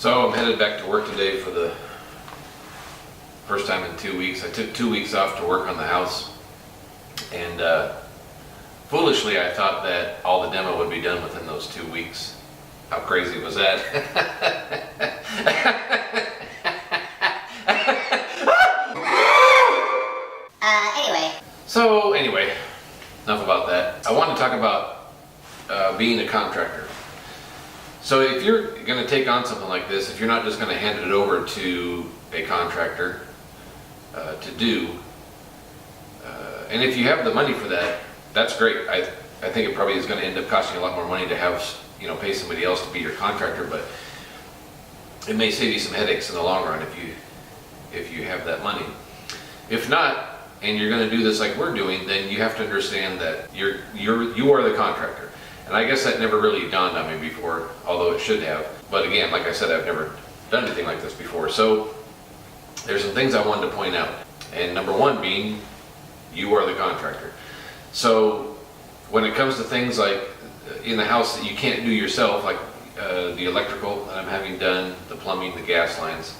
So I'm headed back to work today for the first time in 2 weeks. I took 2 weeks off to work on the house, and foolishly I thought that all the demo would be done within those 2 weeks. How crazy was that? Anyway, enough about that. I want to talk about being a contractor. So if you're going to take on something like this, if you're not just going to hand it over to a contractor to do, and if you have the money for that, that's great. I think it probably is going to end up costing you a lot more money to have, pay somebody else to be your contractor, but it may save you some headaches in the long run if you have that money. If not, and you're going to do this like we're doing, then you have to understand that you are the contractor. And I guess that never really dawned on me before, although it should have. But again, like I said, I've never done anything like this before. So there's some things I wanted to point out. And number one being, you are the contractor. So when it comes to things like in the house that you can't do yourself, like the electrical that I'm having done, the plumbing, the gas lines,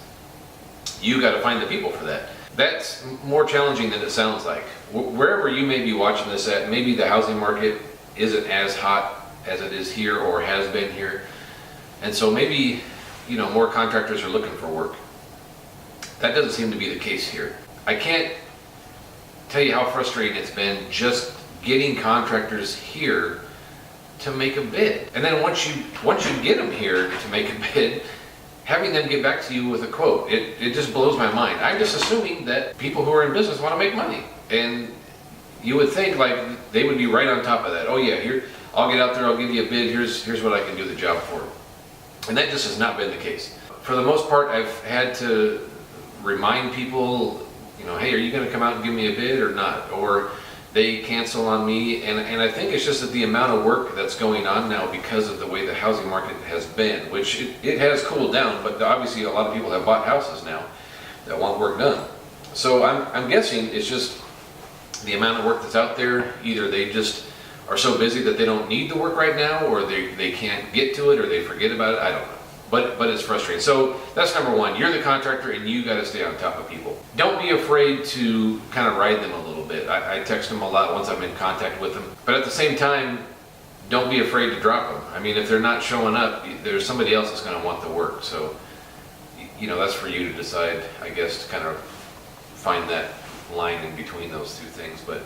you got to find the people for that. That's more challenging than it sounds like. Wherever you may be watching this at, maybe the housing market isn't as hot as it is here or has been here. And so maybe, more contractors are looking for work. That doesn't seem to be the case here. I can't tell you how frustrating it's been just getting contractors here to make a bid. And then once you get them here to make a bid, having them get back to you with a quote, it just blows my mind. I'm just assuming that people who are in business want to make money. And you would think like they would be right on top of that. Oh yeah, here, I'll get out there, I'll give you a bid, here's what I can do the job for. And that just has not been the case. For the most part, I've had to remind people, hey, are you going to come out and give me a bid or not? Or they cancel on me, and I think it's just that the amount of work that's going on now because of the way the housing market has been, which it has cooled down, but obviously a lot of people have bought houses now that want work done. So I'm guessing it's just the amount of work that's out there. Either they just are so busy that they don't need the work right now, or they can't get to it, or they forget about it. I don't know. But it's frustrating. So that's number one. You're the contractor and you got to stay on top of people. Don't be afraid to kind of ride them a little bit. I text them a lot once I'm in contact with them. But at the same time, don't be afraid to drop them. I mean, if they're not showing up, there's somebody else that's going to want the work. So, that's for you to decide, I guess, to kind of find that line in between those two things. But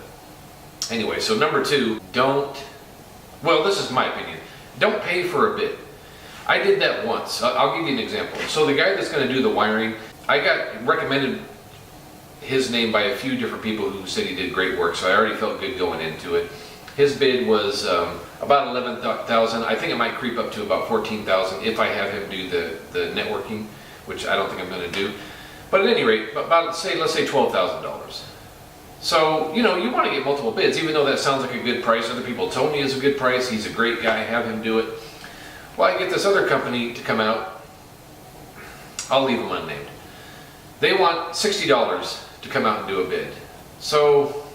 anyway, so number two, this is my opinion, don't pay for a bid. I did that once. I'll give you an example. So the guy that's going to do the wiring, I got recommended his name by a few different people who said he did great work, so I already felt good going into it. His bid was about $11,000. I think it might creep up to about $14,000 if I have him do the networking, which I don't think I'm going to do. But at any rate, let's say $12,000. So, you want to get multiple bids, even though that sounds like a good price. Other people told me it's a good price. He's a great guy. Have him do it. Well, I get this other company to come out. I'll leave them unnamed. They want $60 to come out and do a bid. So,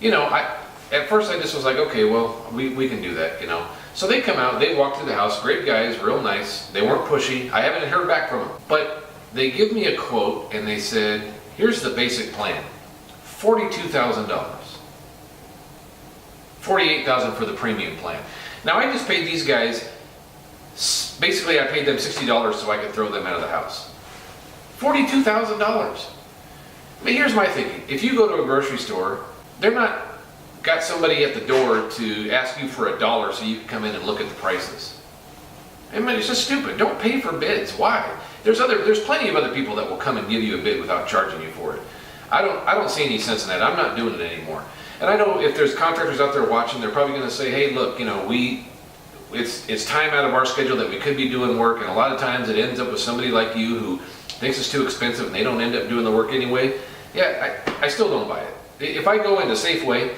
at first I just was like, okay, well, we can do that, So they come out, they walk through the house, great guys, real nice. They weren't pushy. I haven't heard back from them. But they give me a quote and they said, here's the basic plan. $42,000. $48,000 for the premium plan. Now I just paid these guys, basically I paid them $60 so I could throw them out of the house. $42,000. But here's my thinking. If you go to a grocery store, they're not got somebody at the door to ask you for $1 so you can come in and look at the prices. I mean, it's just stupid. Don't pay for bids. Why? There's plenty of other people that will come and give you a bid without charging you for it. I don't see any sense in that. I'm not doing it anymore. And I know if there's contractors out there watching, they're probably going to say, hey, look, it's time out of our schedule that we could be doing work, and a lot of times it ends up with somebody like you who thinks it's too expensive and they don't end up doing the work anyway. Yeah, I still don't buy it. If I go into Safeway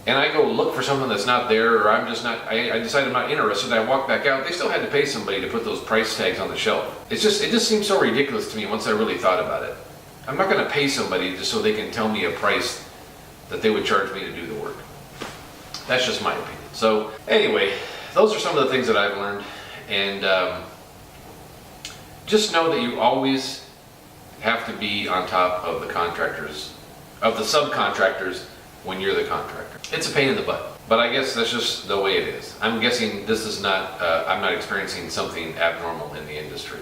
and I go look for something that's not there, or I decide I'm not interested, I walk back out, they still had to pay somebody to put those price tags on the shelf. It just seems so ridiculous to me once I really thought about it. I'm not going to pay somebody just so they can tell me a price that they would charge me to do the work. That's just my opinion. So anyway, those are some of the things that I've learned, and just know that you always have to be on top of the contractors, of the subcontractors when you're the contractor. It's a pain in the butt, but I guess that's just the way it is. I'm guessing this is not, I'm not experiencing something abnormal in the industry.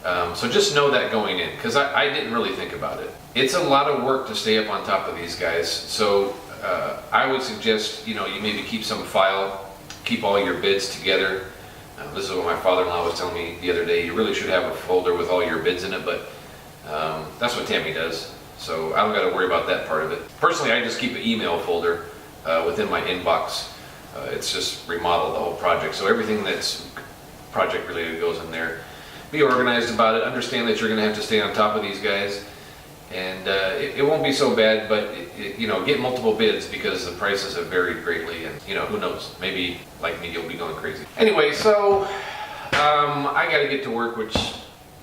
So just know that going in, because I didn't really think about it. It's a lot of work to stay up on top of these guys, so I would suggest, you maybe keep some file, keep all your bids together. This is what my father-in-law was telling me the other day. You really should have a folder with all your bids in it, but that's what Tammy does. So I don't got to worry about that part of it. Personally, I just keep an email folder within my inbox. It's just remodel the whole project. So everything that's project related goes in there. Be organized about it. Understand that you're going to have to stay on top of these guys. And it won't be so bad, but get multiple bids because the prices have varied greatly, and who knows, maybe like me you'll be going crazy. Anyway, so I got to get to work, which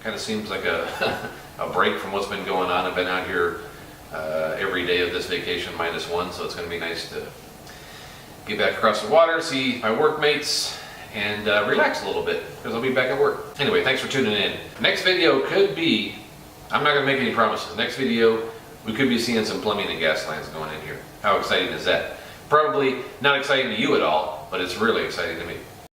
kind of seems like a break from what's been going on. I've been out here every day of this vacation -1, so it's going to be nice to get back across the water, see my workmates, and relax a little bit because I'll be back at work. Anyway, thanks for tuning in. Next video could be, I'm not going to make any promises. Next video, we could be seeing some plumbing and gas lines going in here. How exciting is that? Probably not exciting to you at all, but it's really exciting to me.